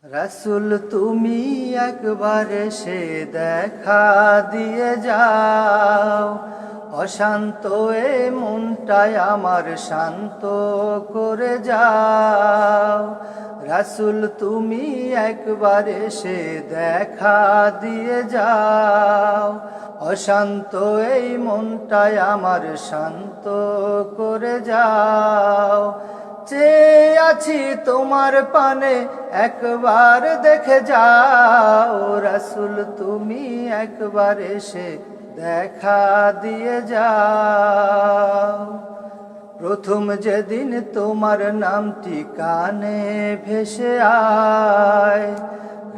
রাসূল তুমি একবার এসে দেখা দিয়ে যাও, অশান্ত এ মনটায় আমার শান্ত করে যাও। রাসূল তুমি একবার এসে দেখা দিয়ে যাও, অশান্ত এই মনটায় আমার শান্ত করে যাও। চেয়ে আছি তোমার পানে একবার দেখে যাও, রাসূল তুমি একবার এসে দেখা দিয়ে যাও। প্রথম যেদিন তোমার নামটি কানে ভেসে আয়,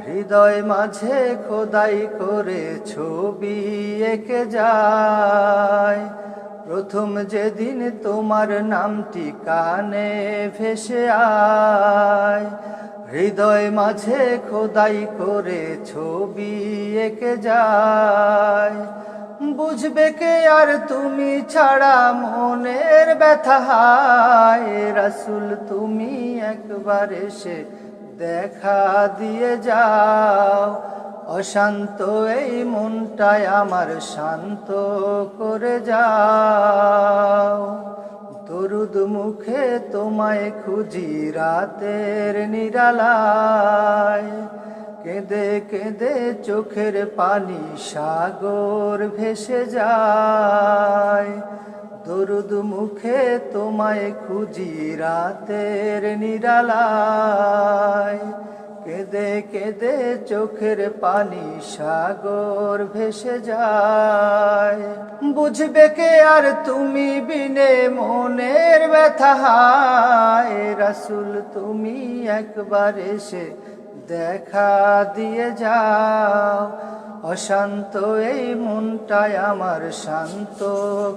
হৃদয় মাঝে খোদাই করে ছবি এঁকে যায়। প্রথম যেদিন তোমার নামটি কানে ভেসে আয়, হৃদয় মাঝে খোদাই করে ছবি এঁকে যায়। বুঝবে কে আর তুমি ছাড়া মনের ব্যথা হায়, রাসূল তুমি একবার এসে দেখা দিয়ে যাও, অশান্ত এই মনটায় আমার শান্ত করে যাও। দরুদ মুখে তোমায় খুঁজি রাতের নিরালায়, কেঁদে কেঁদে চোখের পানি সাগর ভেসে যায়। দরুদ মুখে তোমায় খুঁজি রাতের নিরালায়, কেঁদে কেঁদে চোখের পানি সাগর ভেসে যায়। বুঝবে কে আর তুমি বিনে মনের ব্যথা হায়, রাসূল তুমি একবার এসে দেখা দিয়ে যাও, অশান্ত এই মনটায় আমার শান্ত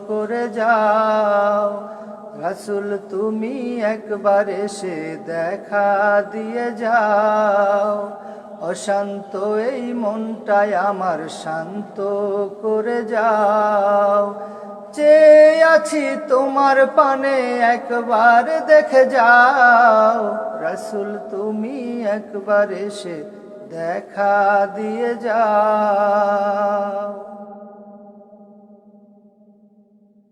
করে যাও। রাসূল তুমি একবার এসে দেখা দিয়ে যাও, অশান্ত এই মনটায় আমার শান্ত করে যাও। চেয়ে আছি তোমার পানে একবার দেখে যাও, রাসূল তুমি একবার এসে দেখা দিয়ে যাও।